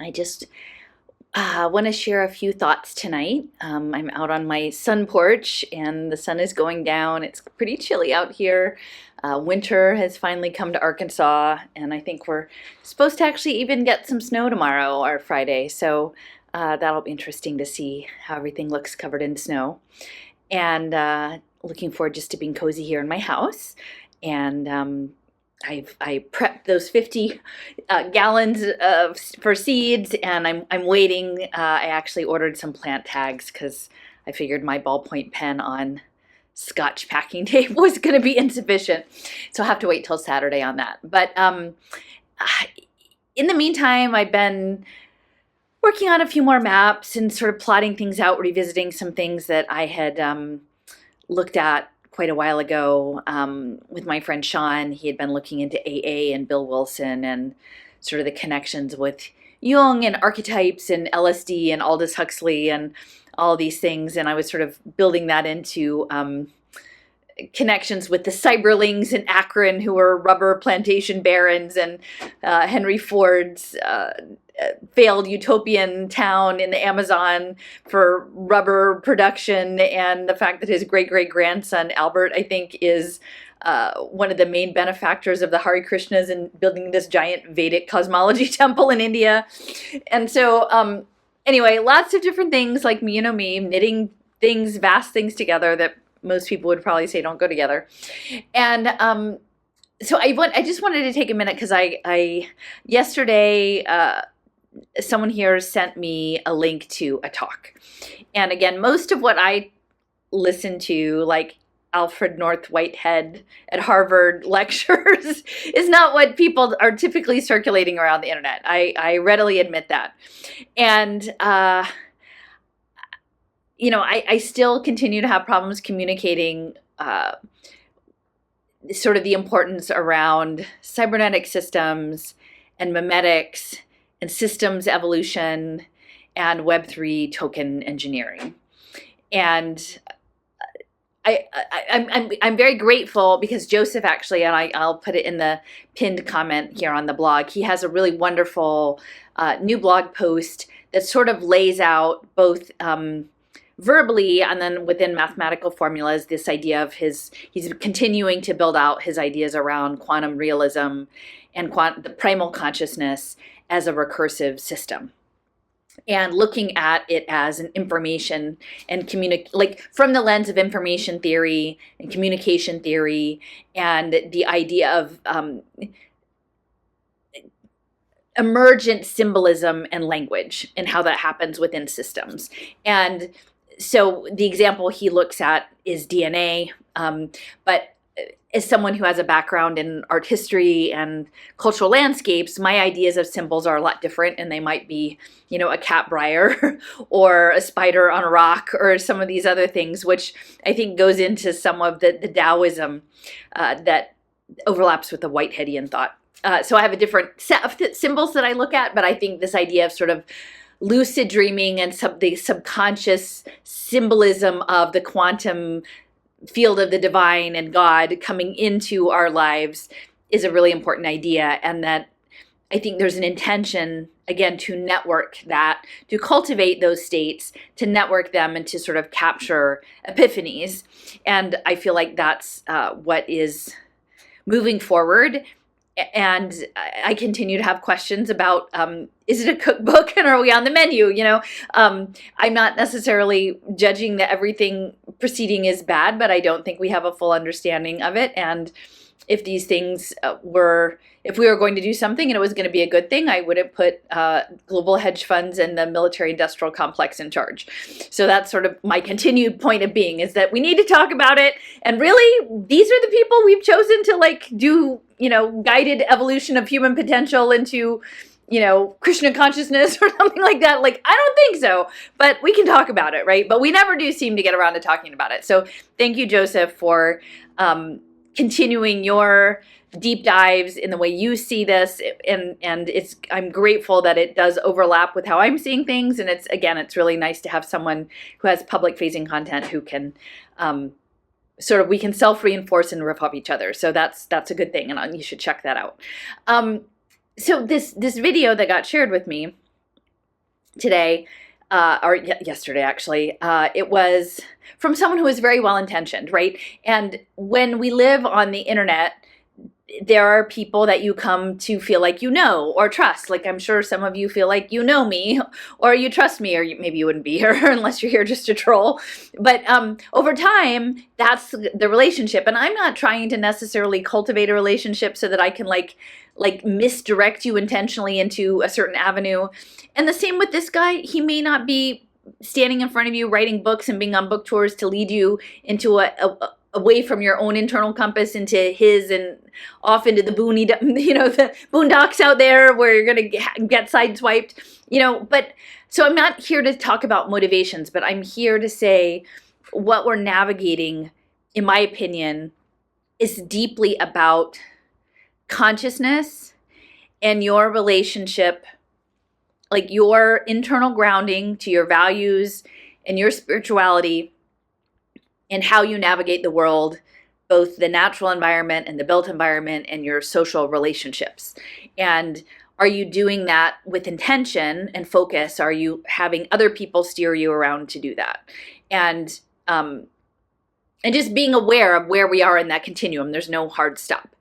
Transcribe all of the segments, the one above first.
I just want to share a few thoughts tonight. I'm out on my sun porch and the sun is going down. It's pretty chilly out here. Winter has finally come to Arkansas, and I think we're supposed to actually even get some snow tomorrow or Friday. So that'll be interesting to see how everything looks covered in snow. And looking forward just to being cozy here in my house. And I prepped those 50 gallons for seeds, and I'm waiting. I actually ordered some plant tags because I figured my ballpoint pen on Scotch packing tape was going to be insufficient, so I'll have to wait till Saturday on that. But in the meantime, I've been working on a few more maps and sort of plotting things out, revisiting some things that I had looked at quite a while ago with my friend Sean. He had been looking into AA and Bill Wilson and sort of the connections with Jung and archetypes and LSD and Aldous Huxley and all these things. And I was sort of building that into connections with the Cyberlings in Akron, who were rubber plantation barons, and Henry Ford's failed utopian town in the Amazon for rubber production, and the fact that his great-great-grandson Albert, I think, is one of the main benefactors of the Hare Krishnas and building this giant Vedic cosmology temple in India. And so anyway, lots of different things, like me, knitting things, vast things together that most people would probably say don't go together. And so I just wanted to take a minute because I yesterday someone here sent me a link to a talk. And again, most of what I listen to, like Alfred North Whitehead at Harvard lectures, is not what people are typically circulating around the internet. I readily admit that. And I still continue to have problems communicating sort of the importance around cybernetic systems and memetics and systems evolution and Web3 token engineering. And I'm very grateful because Joseph actually, and I'll put it in the pinned comment here on the blog, he has a really wonderful new blog post that sort of lays out both verbally and then within mathematical formulas this idea of he's continuing to build out his ideas around quantum realism and the primal consciousness as a recursive system, and looking at it as an information and like from the lens of information theory and communication theory, and the idea of emergent symbolism and language and how that happens within systems. And so the example he looks at is DNA, but as someone who has a background in art history and cultural landscapes, my ideas of symbols are a lot different, and they might be, a cat briar or a spider on a rock or some of these other things, which I think goes into some of the Taoism that overlaps with the Whiteheadian thought. So I have a different set of symbols that I look at, but I think this idea of sort of lucid dreaming and the subconscious symbolism of the quantum field of the divine and God coming into our lives is a really important idea, and that I think there's an intention, again, to network that, to cultivate those states, to network them, and to sort of capture epiphanies. And I feel like that's what is moving forward. And I continue to have questions about, is it a cookbook and are we on the menu? I'm not necessarily judging that everything preceding is bad, but I don't think we have a full understanding of it. And if these things if we were going to do something and it was going to be a good thing, I wouldn't put global hedge funds and the military industrial complex in charge. So that's sort of my continued point of being, is that we need to talk about it. And really, these are the people we've chosen to do, guided evolution of human potential into, Krishna consciousness or something like that. I don't think so, but we can talk about it, right? But we never do seem to get around to talking about it. So thank you, Joseph, for continuing your deep dives in the way you see this, and I'm grateful that it does overlap with how I'm seeing things, and it's really nice to have someone who has public facing content who can we can self-reinforce and riff off each other. So that's a good thing, and you should check that out. So this video that got shared with me today, or yesterday actually. It was from someone who is very well intentioned, right? And when we live on the internet, there are people that you come to feel like you know or trust. Like I'm sure some of you feel like you know me or you trust me, or maybe you wouldn't be here unless you're here just to troll. But over time, that's the relationship. And I'm not trying to necessarily cultivate a relationship so that I can like misdirect you intentionally into a certain avenue. And the same with this guy. He may not be standing in front of you writing books and being on book tours to lead you into away from your own internal compass into his, and off into the the boondocks out there where you're going to get sideswiped, but so I'm not here to talk about motivations, but I'm here to say what we're navigating, in my opinion, is deeply about consciousness and your relationship, like your internal grounding to your values and your spirituality, and how you navigate the world, both the natural environment and the built environment and your social relationships. And are you doing that with intention and focus? Are you having other people steer you around to do that? And just being aware of where we are in that continuum. There's no hard stop.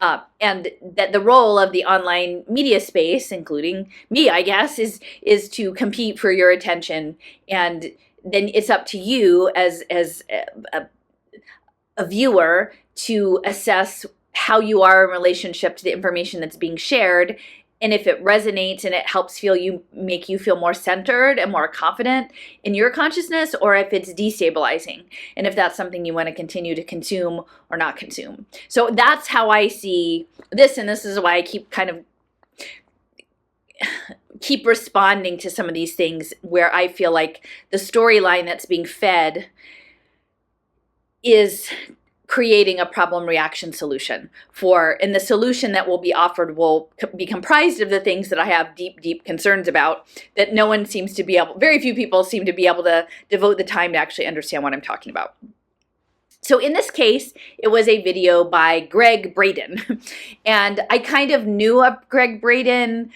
And that the role of the online media space, including me, I guess, is to compete for your attention. And then it's up to you as a viewer to assess how you are in relationship to the information that's being shared, and if it resonates and it helps make you feel more centered and more confident in your consciousness, or if it's destabilizing, and if that's something you want to continue to consume or not consume. So that's how I see this, and this is why I keep responding to some of these things where I feel like the storyline that's being fed is creating a problem reaction solution and the solution that will be offered will be comprised of the things that I have deep concerns about, that very few people seem to be able to devote the time to actually understand what I'm talking about. So in this case, it was a video by Gregg Braden. And I kind of knew of Gregg Braden.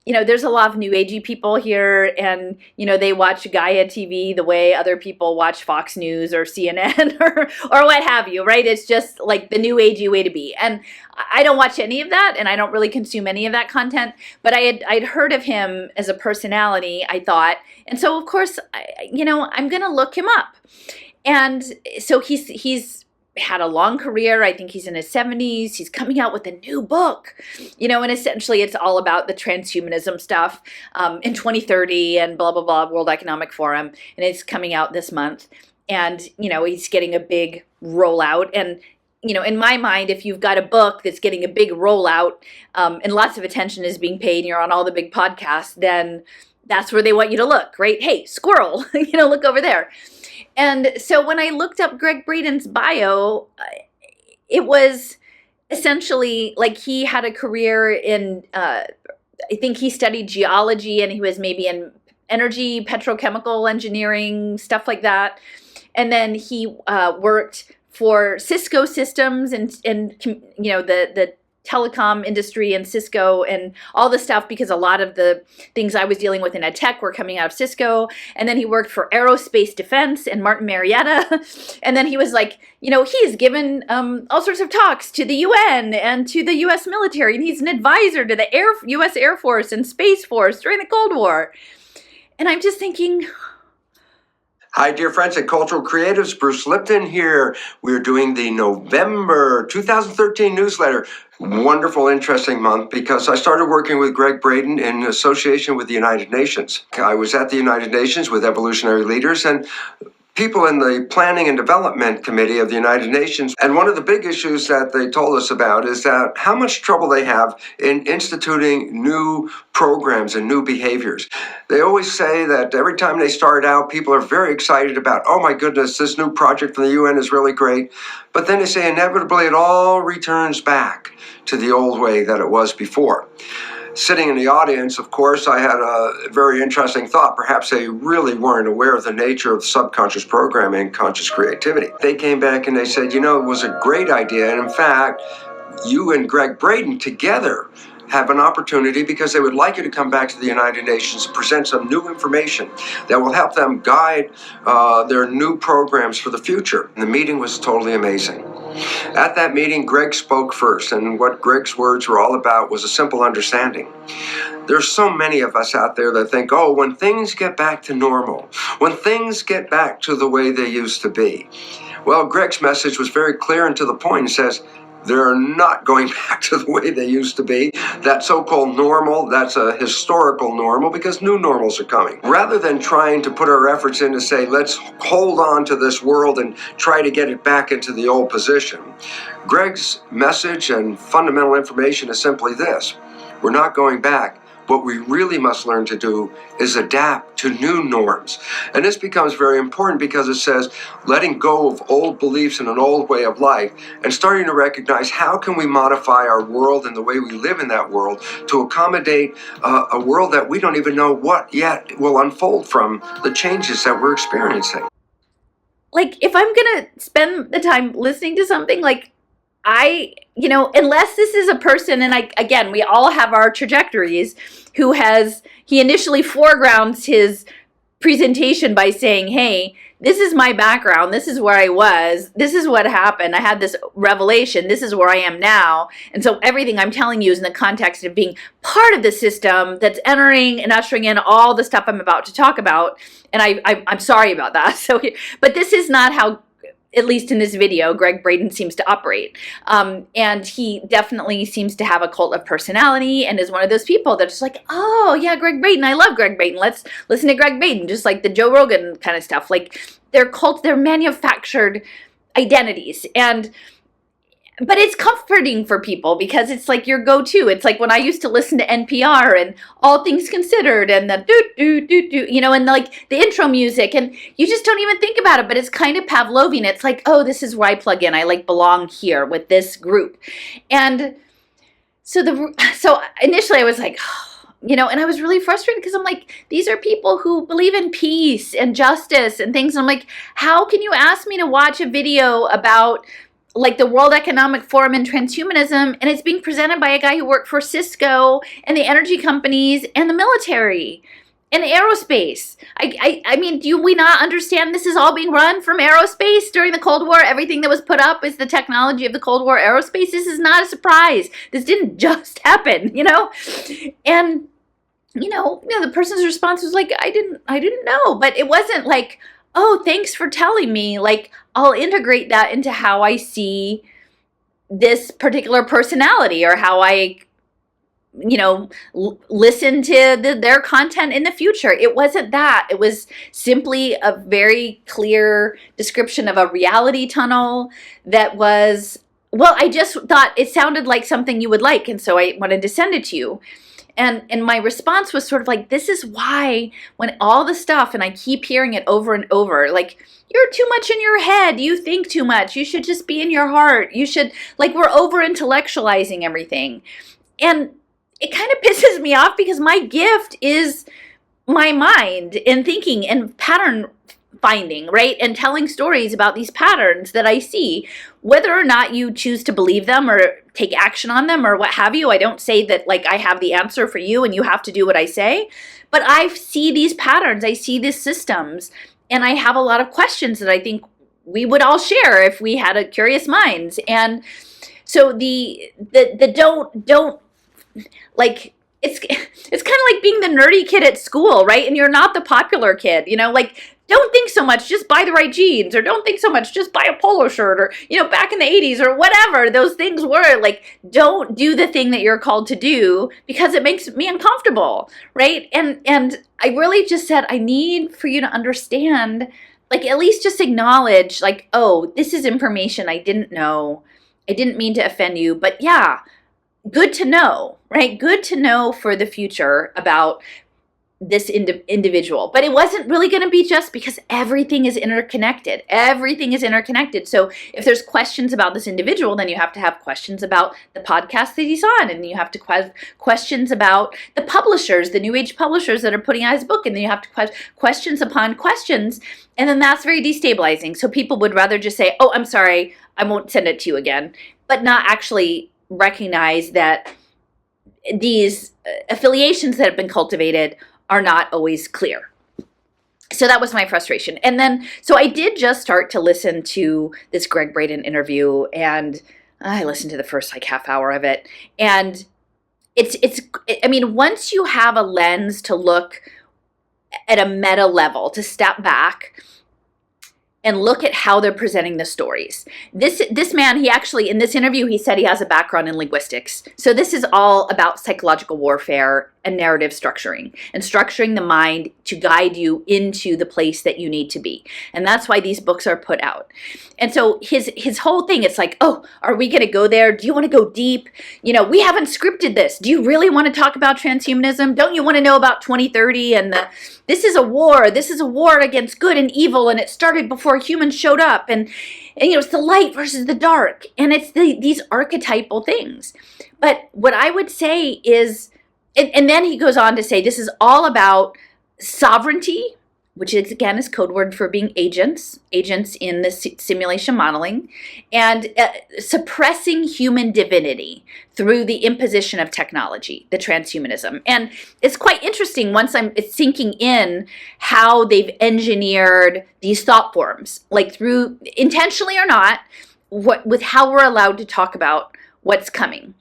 There's a lot of new agey people here, and, they watch Gaia TV the way other people watch Fox News or CNN or what have you, right? It's just like the new agey way to be. And I don't watch any of that, and I don't really consume any of that content, but I'd heard of him as a personality, I thought. And so, of course, I'm going to look him up. And so he's had a long career. I think he's in his 70s. He's coming out with a new book, and essentially it's all about the transhumanism stuff in 2030 and blah, blah, blah, World Economic Forum. And it's coming out this month. And, he's getting a big rollout. And, in my mind, if you've got a book that's getting a big rollout and lots of attention is being paid and you're on all the big podcasts, then that's where they want you to look, right? Hey, squirrel, look over there. And so when I looked up Gregg Braden's bio, it was essentially like he had a career in, I think he studied geology, and he was maybe in energy, petrochemical engineering, stuff like that. And then he worked for Cisco Systems and the telecom industry and Cisco and all the stuff, because a lot of the things I was dealing with in ed tech were coming out of Cisco. And then he worked for Aerospace Defense and Martin Marietta. And then he was like, he's given all sorts of talks to the UN and to the US military, and he's an advisor to the US Air Force and Space Force during the Cold War. And I'm just thinking, hi, dear friends at Cultural Creatives. Bruce Lipton here. We're doing the November 2013 newsletter. Wonderful, interesting month, because I started working with Gregg Braden in association with the United Nations. I was at the United Nations with evolutionary leaders and people in the Planning and Development Committee of the United Nations. And one of the big issues that they told us about is that how much trouble they have in instituting new programs and new behaviors. They always say that every time they start out, people are very excited about, oh my goodness, this new project from the UN is really great. But then they say inevitably it all returns back to the old way that it was before. Sitting in the audience, of course, I had a very interesting thought. Perhaps they really weren't aware of the nature of subconscious programming, conscious creativity. They came back and they said, it was a great idea. And in fact, you and Gregg Braden together have an opportunity because they would like you to come back to the United Nations and present some new information that will help them guide their new programs for the future. And the meeting was totally amazing. At that meeting, Gregg spoke first, and what Gregg's words were all about was a simple understanding. There's so many of us out there that think, oh, when things get back to normal, when things get back to the way they used to be. Well, Gregg's message was very clear and to the point. He says, they're not going back to the way they used to be. That so-called normal, that's a historical normal because new normals are coming. Rather than trying to put our efforts in to say, let's hold on to this world and try to get it back into the old position, Gregg's message and fundamental information is simply this. We're not going back. What we really must learn to do is adapt to new norms. And this becomes very important because it says letting go of old beliefs and an old way of life and starting to recognize how can we modify our world and the way we live in that world to accommodate a world that we don't even know what yet will unfold from the changes that we're experiencing. Like, if I'm going to spend the time listening to something, like, unless this is a person, and again, we all have our trajectories, he initially foregrounds his presentation by saying, hey, this is my background, this is where I was, this is what happened, I had this revelation, this is where I am now, and so everything I'm telling you is in the context of being part of the system that's entering and ushering in all the stuff I'm about to talk about, and I'm sorry about that. But this is not how, at least in this video, Gregg Braden seems to operate. And he definitely seems to have a cult of personality and is one of those people that's just like, oh, yeah, Gregg Braden, I love Gregg Braden. Let's listen to Gregg Braden, just like the Joe Rogan kind of stuff. Like, they're manufactured identities. But it's comforting for people because it's like your go-to. It's like when I used to listen to NPR and All Things Considered and the do, and like the intro music, and you just don't even think about it, but it's kind of Pavlovian. It's like, oh, this is where I plug in. I like belong here with this group. And so initially I was like, and I was really frustrated because I'm like, these are people who believe in peace and justice and things. And I'm like, how can you ask me to watch a video about like the World Economic Forum and transhumanism, and it's being presented by a guy who worked for Cisco and the energy companies and the military and aerospace. I mean, do we not understand this is all being run from aerospace during the Cold War? Everything that was put up is the technology of the Cold War aerospace. This is not a surprise. This didn't just happen, And the person's response was like, I didn't know, but it wasn't like, oh, thanks for telling me. Like, I'll integrate that into how I see this particular personality or how I, listen to their content in the future. It wasn't that. It was simply a very clear description of a reality tunnel that was, well, I just thought it sounded like something you would like, and so I wanted to send it to you. And my response was sort of like, this is why when all the stuff, and I keep hearing it over and over, like, you're too much in your head, you think too much, you should just be in your heart, you should, like, we're over intellectualizing everything. And it kind of pisses me off because my gift is my mind and thinking and pattern finding, right? And telling stories about these patterns that I see, whether or not you choose to believe them or take action on them or what have you. I don't say that like I have the answer for you and you have to do what I say, but I see these patterns, I see these systems, and I have a lot of questions that I think we would all share if we had a curious minds. And so the don't like, it's kind of like being the nerdy kid at school, right? And you're not the popular kid, like, don't think so much, just buy the right jeans, or don't think so much, just buy a polo shirt, or, back in the 80s or whatever those things were, like, don't do the thing that you're called to do because it makes me uncomfortable, right? And I really just said, I need for you to understand, like, at least just acknowledge, like, oh, this is information I didn't know. I didn't mean to offend you, but yeah, good to know, right? Good to know for the future about this individual. But it wasn't really going to be just because everything is interconnected. Everything is interconnected. So if there's questions about this individual, then you have to have questions about the podcast that he's on, and you have to questions about the publishers, the new age publishers that are putting out his book, and then you have to questions upon questions, and then that's very destabilizing. So people would rather just say, oh, I'm sorry, I won't send it to you again, but not actually recognize that these affiliations that have been cultivated are not always clear. So that was my frustration. And then, so I did just start to listen to this Gregg Braden interview, and I listened to the first like half hour of it. And I mean, once you have a lens to look at a meta level, to step back and look at how they're presenting the stories. This man, he actually, in this interview, he said he has a background in linguistics. So this is all about psychological warfare and narrative structuring, and structuring the mind to guide you into the place that you need to be. And that's why these books are put out. And so his whole thing, it's like, oh, are we going to go there? Do you want to go deep? You know, we haven't scripted this. Do you really want to talk about transhumanism? Don't you want to know about 2030 and this is a war. This is a war against good and evil, and it started before humans showed up. And you know, it's the light versus the dark, and it's these archetypal things. But what I would say is, and then he goes on to say, this is all about sovereignty, which is, again, is code word for being agents in the simulation modeling, and suppressing human divinity through the imposition of technology, the transhumanism. And it's quite interesting once it's sinking in how they've engineered these thought forms, like through, intentionally or not, with how we're allowed to talk about what's coming.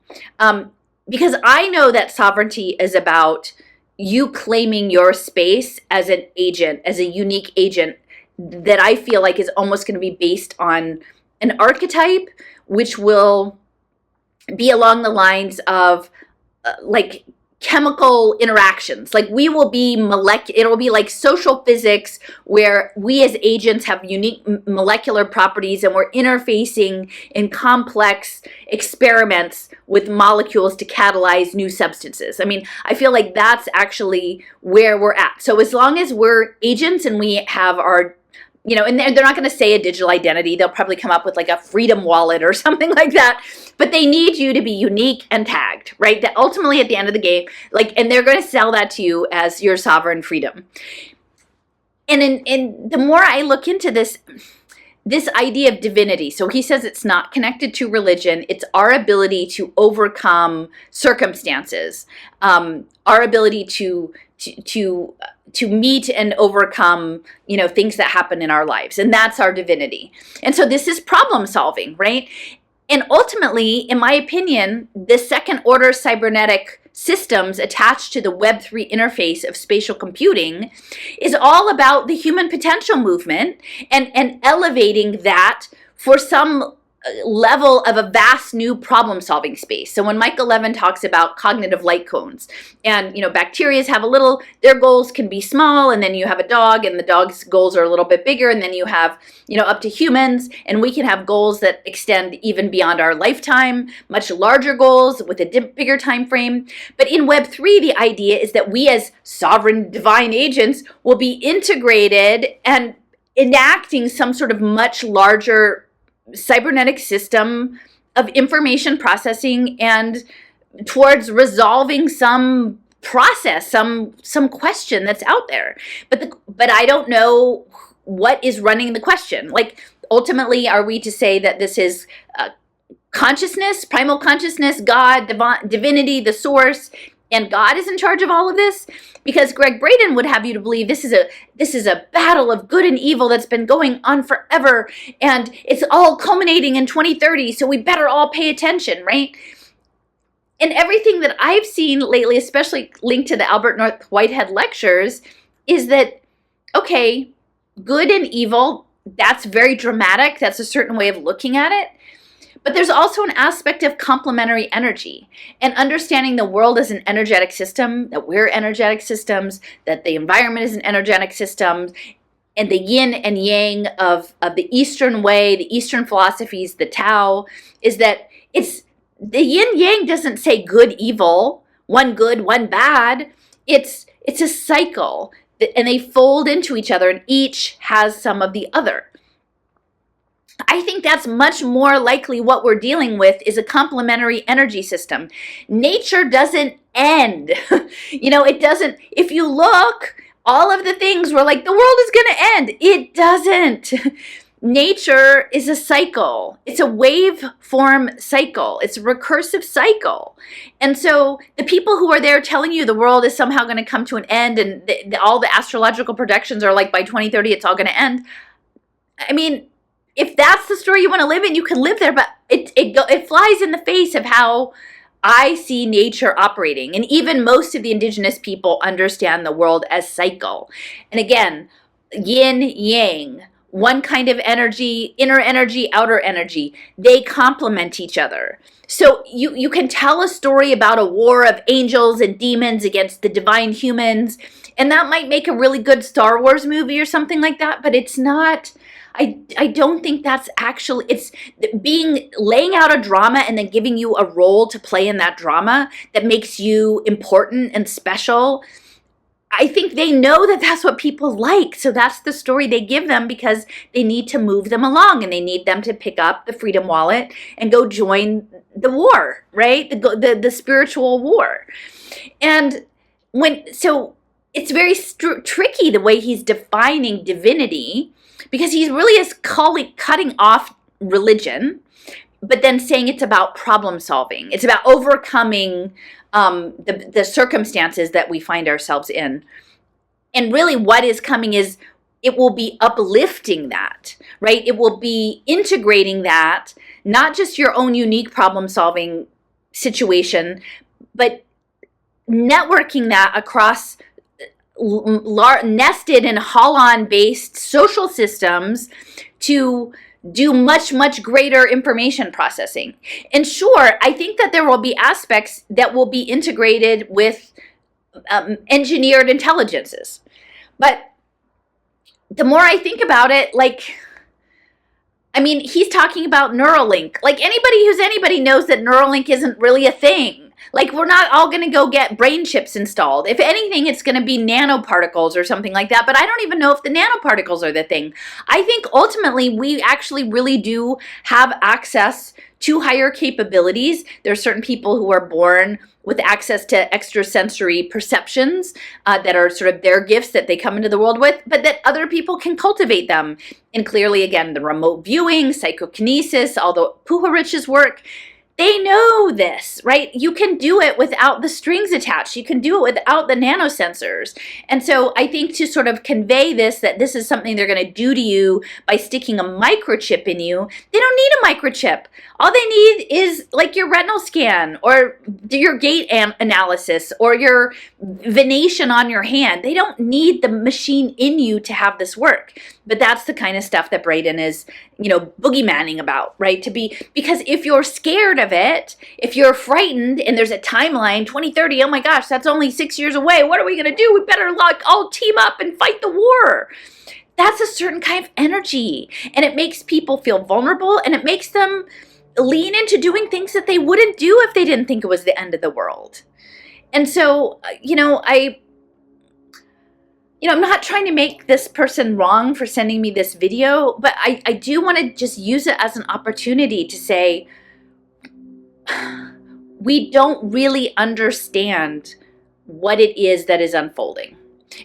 Because I know that sovereignty is about you claiming your space as an agent, as a unique agent that I feel like is almost going to be based on an archetype, which will be along the lines of like chemical interactions. Like we will be it'll be like social physics, where we as agents have unique molecular properties, and we're interfacing in complex experiments with molecules to catalyze new substances. I mean, I feel like that's actually where we're at. So as long as we're agents and we have our, you know, and they're not going to say a digital identity. They'll probably come up with like a freedom wallet or something like that. But they need you to be unique and tagged, right? That ultimately at the end of the game, like, and they're going to sell that to you as your sovereign freedom. And in the more I look into this idea of divinity, so he says it's not connected to religion. It's our ability to overcome circumstances, our ability to meet and overcome, you know, things that happen in our lives. And that's our divinity. And so this is problem solving, right? And ultimately, in my opinion, the second order cybernetic systems attached to the Web3 interface of spatial computing is all about the human potential movement and elevating that for some level of a vast new problem solving space. So when Michael Levin talks about cognitive light cones, and, you know, bacteria have their goals can be small, and then you have a dog and the dog's goals are a little bit bigger, and then you have, you know, up to humans, and we can have goals that extend even beyond our lifetime, much larger goals with a bigger time frame. But in Web3, the idea is that we as sovereign divine agents will be integrated and enacting some sort of much larger cybernetic system of information processing and towards resolving some process, some question that's out there. But I don't know what is running the question. Like, ultimately, are we to say that this is consciousness, primal consciousness, God, divinity, the source, and God is in charge of all of this? Because Gregg Braden would have you to believe this is a battle of good and evil that's been going on forever, and it's all culminating in 2030, so we better all pay attention, right? And everything that I've seen lately, especially linked to the Albert North Whitehead lectures, is that, okay, good and evil, that's very dramatic, that's a certain way of looking at it. But there's also an aspect of complementary energy and understanding the world as an energetic system, that we're energetic systems, that the environment is an energetic system, and the yin and yang of the Eastern way, the Eastern philosophies, the Tao, is that it's the yin yang doesn't say good, evil, one good, one bad. It's a cycle, and they fold into each other, and each has some of the other. I think that's much more likely what we're dealing with is a complementary energy system. Nature doesn't end. You know, it doesn't. If you look, all of the things were like, the world is going to end. It doesn't. nature is a cycle. It's a waveform cycle. It's a recursive cycle. And so the people who are there telling you the world is somehow going to come to an end and all the astrological projections are like by 2030 it's all going to end. I mean, if that's the story you want to live in, you can live there, but it flies in the face of how I see nature operating. And even most of the indigenous people understand the world as cycle. And again, yin, yang, one kind of energy, inner energy, outer energy, they complement each other. So you can tell a story about a war of angels and demons against the divine humans, and that might make a really good Star Wars movie or something like that, but it's not. I don't think that's actually, it's laying out a drama and then giving you a role to play in that drama that makes you important and special. I think they know that that's what people like. So that's the story they give them because they need to move them along and they need them to pick up the Freedom Wallet and go join the war, right? The spiritual war. And so it's very tricky the way he's defining divinity, because he really is cutting off religion, but then saying it's about problem solving. It's about overcoming the circumstances that we find ourselves in. And really what is coming is it will be uplifting that, right? It will be integrating that, not just your own unique problem solving situation, but networking that across nested and Holon based social systems to do much, much greater information processing. And sure, I think that there will be aspects that will be integrated with engineered intelligences. But the more I think about it, he's talking about Neuralink. Anybody who's anybody knows that Neuralink isn't really a thing. We're not all going to go get brain chips installed. If anything, it's going to be nanoparticles or something like that. But I don't even know if the nanoparticles are the thing. I think ultimately we actually really do have access to higher capabilities. There are certain people who are born with access to extrasensory perceptions that are sort of their gifts that they come into the world with, but that other people can cultivate them. And clearly, again, the remote viewing, psychokinesis, all the Puharich's work, they know this, right? You can do it without the strings attached. You can do it without the nanosensors. And so I think to sort of convey this, that this is something they're going to do to you by sticking a microchip in you, they don't need a microchip. All they need is your retinal scan or your gait analysis or your venation on your hand. They don't need the machine in you to have this work. But that's the kind of stuff that Braden is, boogeymanning about, right? Because if you're scared of it, if you're frightened and there's a timeline, 2030, oh my gosh, that's only 6 years away. What are we going to do? We better all team up and fight the war. That's a certain kind of energy. And it makes people feel vulnerable and it makes them lean into doing things that they wouldn't do if they didn't think it was the end of the world. And so, I'm not trying to make this person wrong for sending me this video, but I do want to just use it as an opportunity to say, we don't really understand what it is that is unfolding.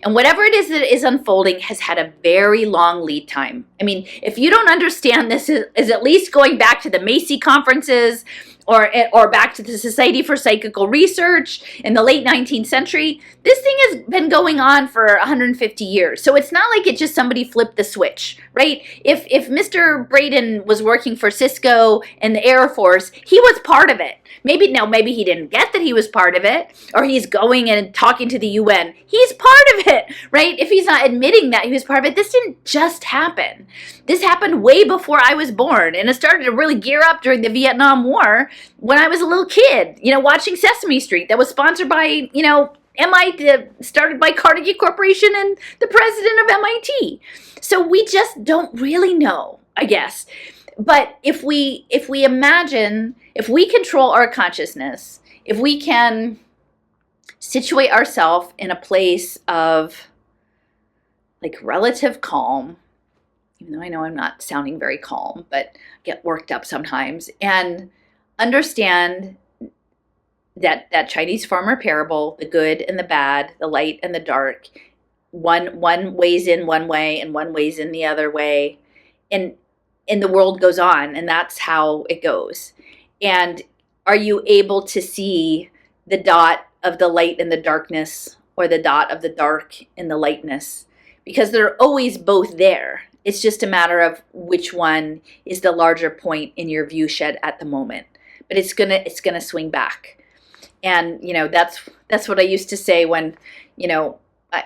And whatever it is that is unfolding has had a very long lead time. If you don't understand this is at least going back to the Macy conferences or back to the Society for Psychical Research in the late 19th century, this thing has been going on for 150 years. So it's not like it just somebody flipped the switch, right? If Mr. Braden was working for Cisco and the Air Force, he was part of it. Maybe he didn't get that he was part of it, or he's going and talking to the UN. He's part of it, right? If he's not admitting that he was part of it, this didn't just happen. This happened way before I was born, and it started to really gear up during the Vietnam War when I was a little kid, watching Sesame Street that was sponsored by, MIT, started by Carnegie Corporation and the president of MIT. So we just don't really know, I guess. But if we imagine, if we control our consciousness, if we can situate ourselves in a place of relative calm, even though I know I'm not sounding very calm, but get worked up sometimes, and understand that Chinese farmer parable, the good and the bad, the light and the dark, one weighs in one way and one weighs in the other way, and and the world goes on, and that's how it goes. And are you able to see the dot of the light in the darkness, or the dot of the dark in the lightness? Because they're always both there. It's just a matter of which one is the larger point in your view shed at the moment. But it's gonna swing back. And that's what I used to say when I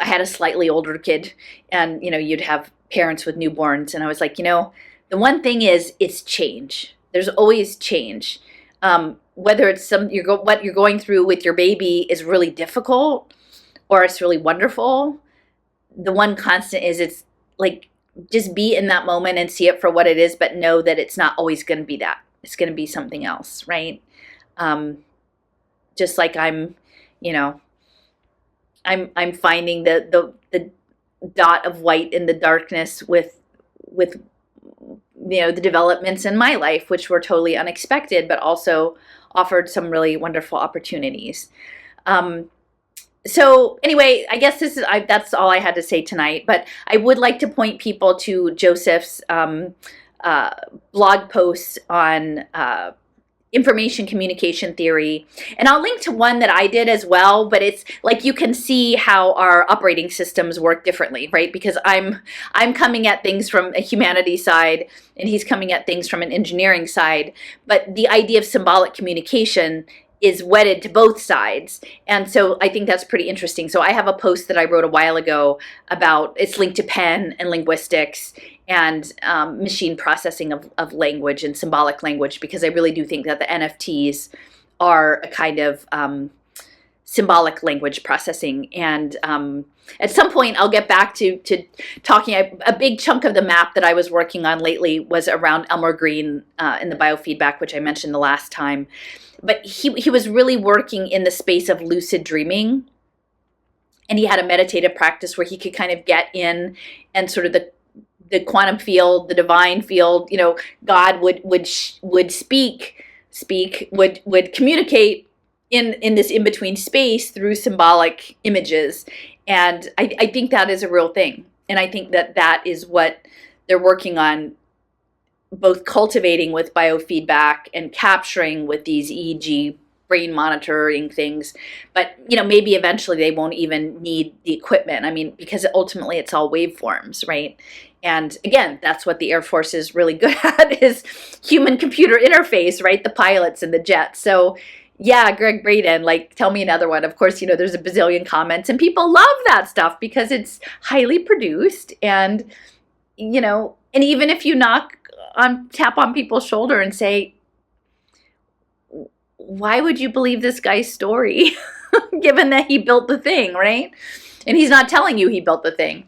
had a slightly older kid, and you'd have parents with newborns, and I was like, the one thing is, it's change. There's always change. Whether it's what you're going through with your baby is really difficult, or it's really wonderful. The one constant is, it's like, just be in that moment and see it for what it is, but know that it's not always going to be that. It's going to be something else, right? Just like I'm finding the dot of white in the darkness with the developments in my life, which were totally unexpected, but also offered some really wonderful opportunities. So anyway, I guess that's all I had to say tonight. But I would like to point people to Joseph's blog posts on information communication theory. And I'll link to one that I did as well, but it's like, you can see how our operating systems work differently, right? Because I'm coming at things from a humanities side, and he's coming at things from an engineering side. But the idea of symbolic communication is wedded to both sides. And so I think that's pretty interesting. So I have a post that I wrote a while ago about, it's linked to pen and linguistics and machine processing of language and symbolic language, because I really do think that the NFTs are a kind of symbolic language processing. And at some point, I'll get back to talking. A big chunk of the map that I was working on lately was around Elmer Green in the biofeedback, which I mentioned the last time. But he was really working in the space of lucid dreaming. And he had a meditative practice where he could kind of get in, and sort of the quantum field, the divine field, God would speak, would communicate in this in-between space through symbolic images. And I think that is a real thing. And I think that is what they're working on, both cultivating with biofeedback and capturing with these EEG brain monitoring things. But maybe eventually they won't even need the equipment. I mean, because ultimately it's all waveforms, right? And again, that's what the Air Force is really good at, is human computer interface, right? The pilots and the jets. So yeah, Gregg Braden, like, tell me another one. Of course, there's a bazillion comments, and people love that stuff because it's highly produced. And and even if you tap on people's shoulder and say, why would you believe this guy's story, given that he built the thing, right? And he's not telling you he built the thing.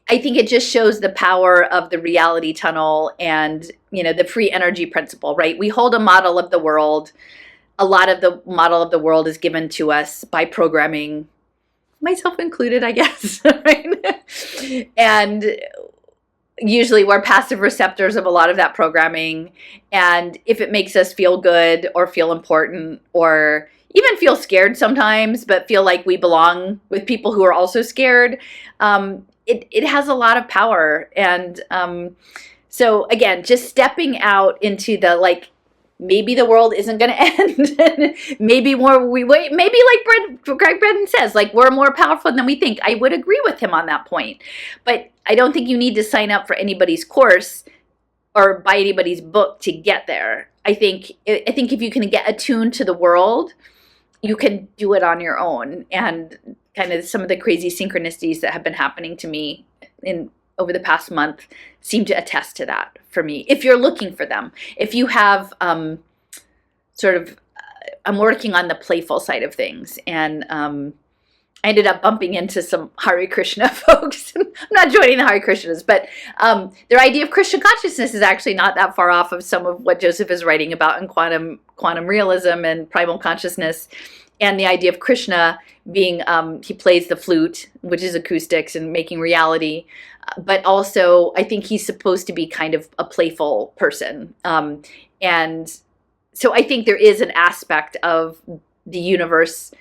I think it just shows the power of the reality tunnel and, the free energy principle, right? We hold a model of the world. A lot of the model of the world is given to us by programming, myself included, I guess, right? And usually we're passive receptors of a lot of that programming. And if it makes us feel good or feel important, or even feel scared sometimes, but feel like we belong with people who are also scared, it has a lot of power. And so again, just stepping out into the, like, maybe the world isn't going to end. Maybe we wait. Maybe, like Gregg Braden says, like, we're more powerful than we think. I would agree with him on that point. But I don't think you need to sign up for anybody's course or buy anybody's book to get there. I think if you can get attuned to the world, you can do it on your own. And kind of some of the crazy synchronicities that have been happening to me over the past month seem to attest to that for me. If you're looking for them, if you have I'm working on the playful side of things, and I ended up bumping into some Hare Krishna folks. I'm not joining the Hare Krishnas, but their idea of Krishna consciousness is actually not that far off of some of what Joseph is writing about in quantum realism and primal consciousness. And the idea of Krishna being, he plays the flute, which is acoustics and making reality. But also, I think he's supposed to be kind of a playful person. And so I think there is an aspect of the universe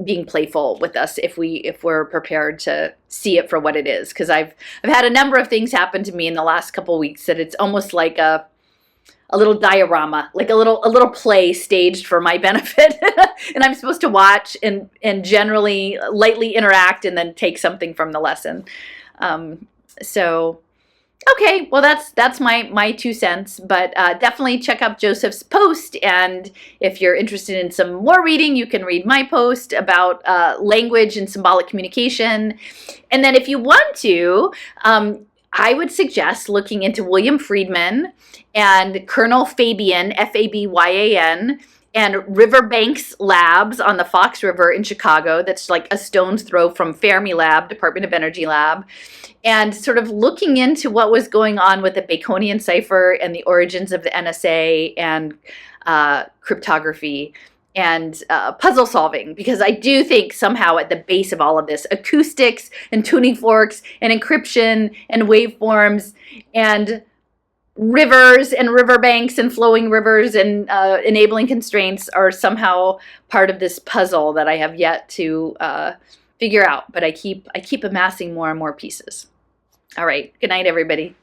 being playful with us if we're prepared to see it for what it is. Because I've had a number of things happen to me in the last couple of weeks that it's almost like a little diorama, like a little play staged for my benefit, and I'm supposed to watch and generally lightly interact and then take something from the lesson. So okay, well that's my 2 cents, but definitely check out Joseph's post, and if you're interested in some more reading, you can read my post about language and symbolic communication. And then if you want to, I would suggest looking into William Friedman and Colonel Fabian, Fabyan, and Riverbanks Labs on the Fox River in Chicago. That's like a stone's throw from Fermilab, Department of Energy lab. And sort of looking into what was going on with the Baconian cipher and the origins of the NSA and cryptography and puzzle solving, because I do think somehow at the base of all of this, acoustics and tuning forks and encryption and waveforms and rivers and riverbanks and flowing rivers and enabling constraints are somehow part of this puzzle that I have yet to figure out. But I keep amassing more and more pieces. All right. Good night, everybody.